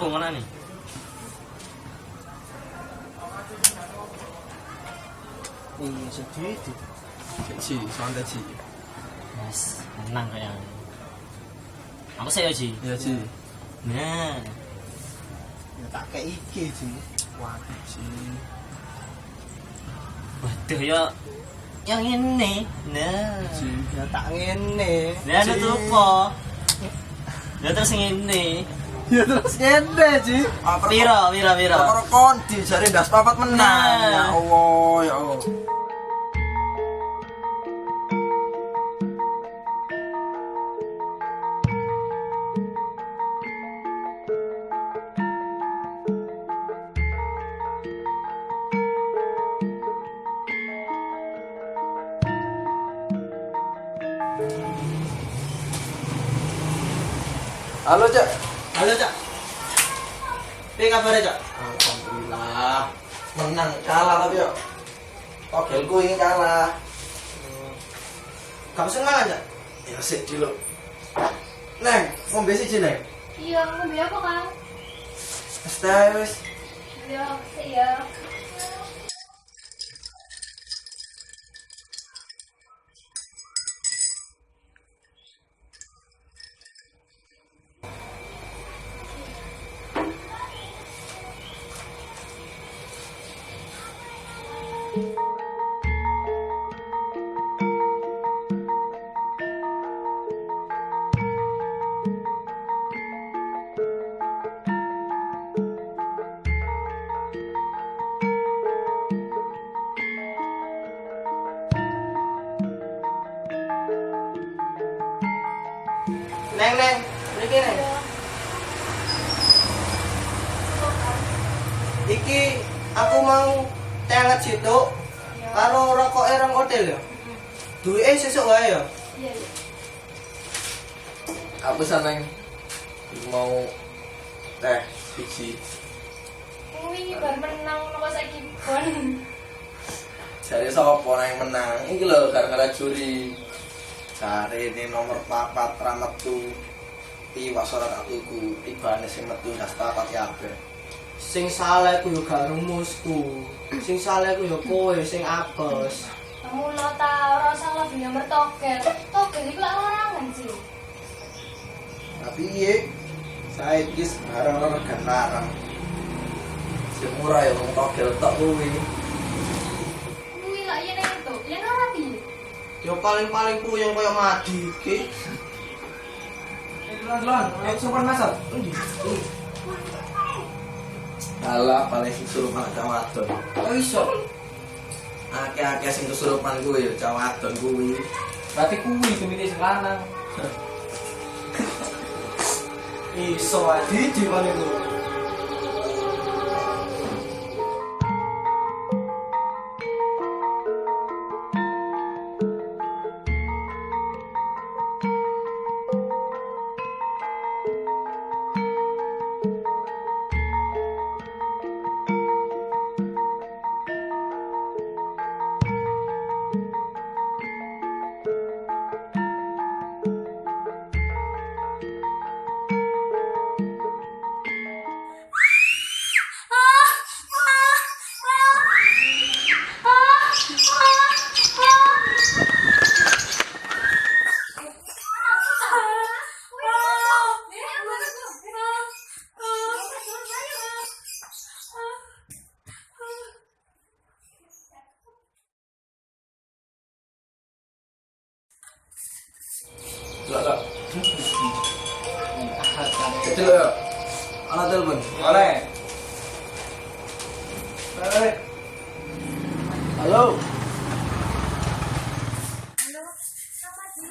nabung mana nih? Iya, sedih. Ci, santai Ci. Mas, menang kayaknya. Aku saya Ji. Ya Ci. Nah, Ya tak kayak iki, Ji. Waduh Ci. waduh ya yang ini. Nah, Ci. Ya tak ngene. nah ada tuh apa? Ya terus ngene. Ya terus ngene, Ji. Piro. Perkara kondi jare ndas papat menang. Nah. Ya Allah, ya Allah. Halo, Cak. Halo, Cak. Piye kabare, Cak? Alhamdulillah. Menang kalah tapi yo. Togelku ini kalah. Kamu seneng Cak? Ya sik dulu. Neng, ngombe siji, Neng. Iya, ngombe apa, Kang? Es teh wis. Iya. Neng, mriki Neng. Iki aku mau teh hangat situ karo rokok erang hotel ya. Duwe sesuk wae ya. Iya. Apa Neng? Mau teh biji. Wingi bar menang kok saiki bon. Jare sapa nang menang? Iki lho gara-gara juri. Jare ini nomor 4 rametu. Iwak ora tak tuku, tibane sing metu ndas papat kabeh. Sing salah ku yo gak rumusku. Sing salah ku yo kowe sing apes. Kamu lo ta ora usah lebih nomor togel. Togel iku lak larangan sih. Tapi piye? Saya iki barang ora kan larang. Sing murah ya wong togel tok kuwi. Kuwi lak yen itu, yen ora piye? Yo paling puyeng koyo madi iki. Lan, ayo sopan masak. Endi? Alah paling kesurupan cah wadon. Oh iso. Akeh-akeh sing kesurupan kuwi ya cah wadon kuwi. Berarti kuwi gemine sing lanang. Iso adi di paling ku. Lah. Itu lho. Ana telepon. Oleh. Halo. Halo, sama Di.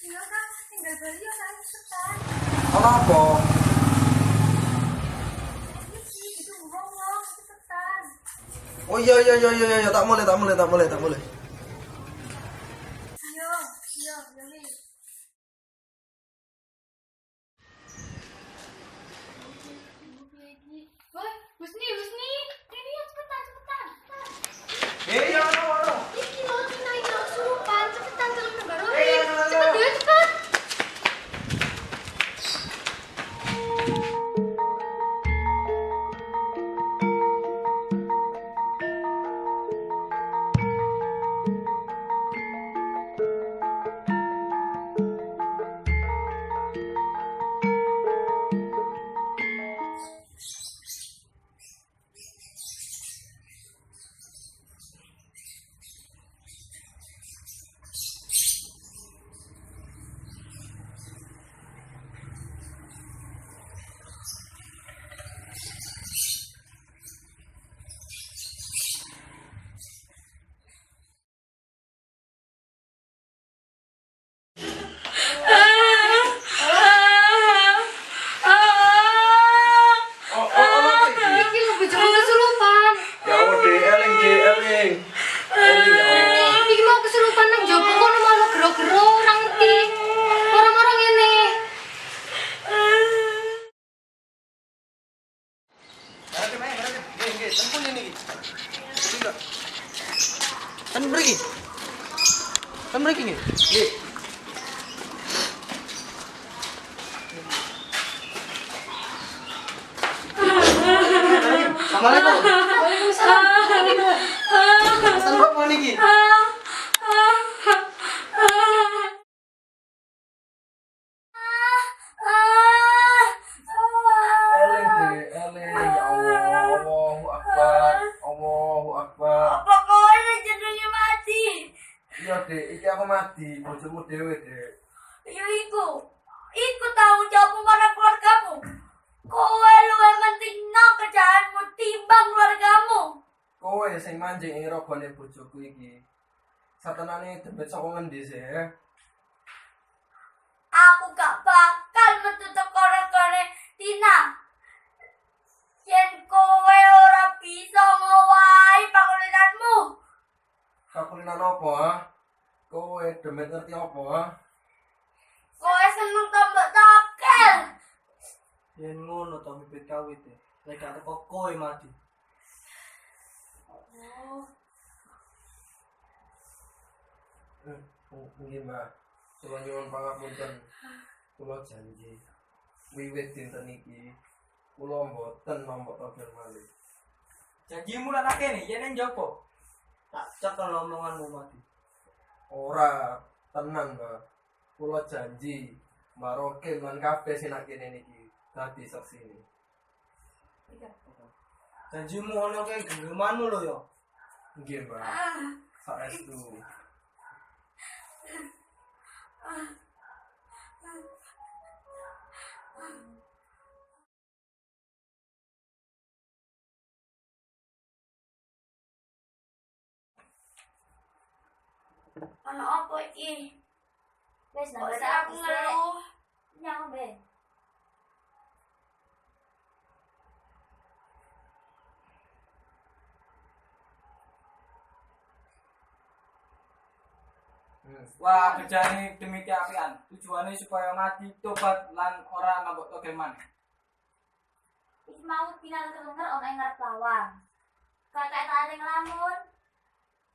Iya, Kang, tinggal bali ora cepetan. Ana apa? Iki itu ngomong cepetan. Oh iya tak mulai. Iya, Yoli. Woi, Husni, ini ya cepetan. Iya, ono. Iki lo Cina ini kesurupan, cepetan tolong baru. Cepet. Iki mau kesurupan nang jopo kono malah gero-gero ora ngerti. Orang-orang ngene. Kan pergi. Kan pergi nih. Assalamualaikum. Waalaikumsalam. Pesan apa nih? Eling deh, eling. Ya Allah, Allahu Akbar, Allahu Akbar. Apa kau ini jenenge mati? Iya dek, iki aku mati, bojomu dhewe dek. Ya iku tanggung jawabmu marang keluargamu. Kowe luwih pentingno kerjaanmu timbang keluargamu. Kowe sing manjing ing rogone bojoku iki. Satenane dempet saka ngendi sih? Aku gak bakal metu teko regane Tina. Yen kowe ora bisa ngowahi pakulinanmu. Kakulinan apa, ha? Kowe dempet ngerti apa, ha? Kowe seneng tombok tokel. Yen ngono to bibit kawit e. Nek gak teko kowe mati. Nggih, Mbak. Kula nyuwun pangapunten. Kula janji wiwit dinten iki kula mboten nampa togel malih. Janjimu lan akeh yen nang jopo. Tak cekel omonganmu mati. Ora tenan, Mbak. Kula janji maroke lan kabeh sing nak kene niki dadi saksine. Janjimu ono kae genggamanmu lho ya. Nggih, Mbak. Saestu. Ono apa iki? Wis nang aku ngeluh. Nyang be. Wah, kerjane demi keapian. Tujuane supaya mati tobat lan ora ngambok togel maneh. Iki mau pinal kelunger ono ing ngarep lawang. Kakek tak ada ngelamun.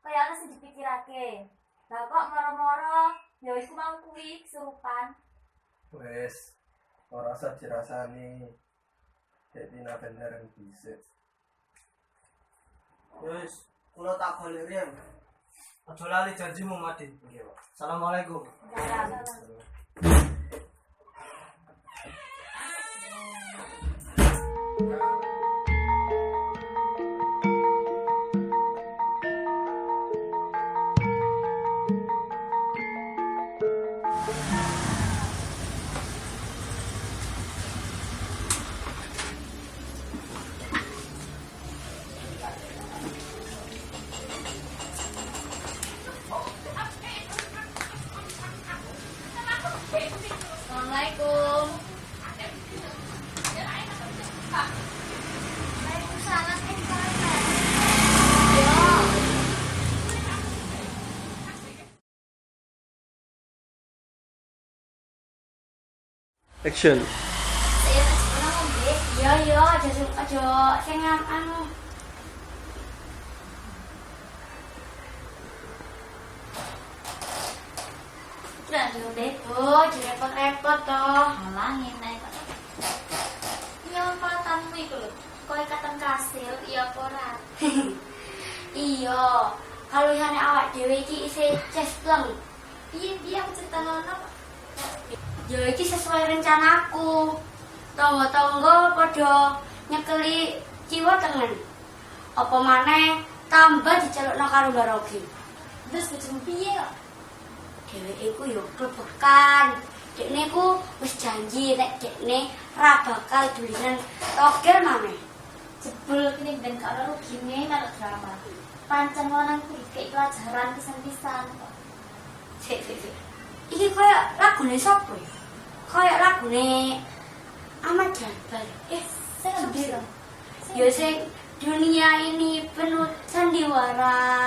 Kaya ana sing dipikirake. Lah kok moro-moro ya iku mau kuwi kesurupan. Wes ora usah dirasani. Dek Tina bener bisa. Wis, kula tak balik riyen. Aja lali janjimu mati. Nggih, Pak. Assalamualaikum. Assalamualaikum. Waalaikumsalam. Ya. Action. Saya sekolah ngombe. Ya, aja sing anu. Lah yo bebo, repot-repot toh. Halangin naik kok. Ya patanmu iku lho. Kowe katon kasil iya apa ora? Iya. Kalihane awak dhewe iki isih cespleng. Piye aku critane apa? Ya iki sesuai rencanaku. Tangga-tangga padha nyekeli ciwa tengen. Apa maneh tambah dicelukno karo Barogi. Terus bojomu piye kok? Dheweke iku yo klebekan. Dekne ku wis janji nek dekne ra bakal dulinan togel maneh. Jebul kene ben gak ono rugine karo drama. Pancen lanang ku iki pelajaran pisan-pisan kok. Sik. Iki kaya lagune sapa ya? Kaya lagune Ahmad Jabal. Sedih. Ya sing dunia ini penuh sandiwara.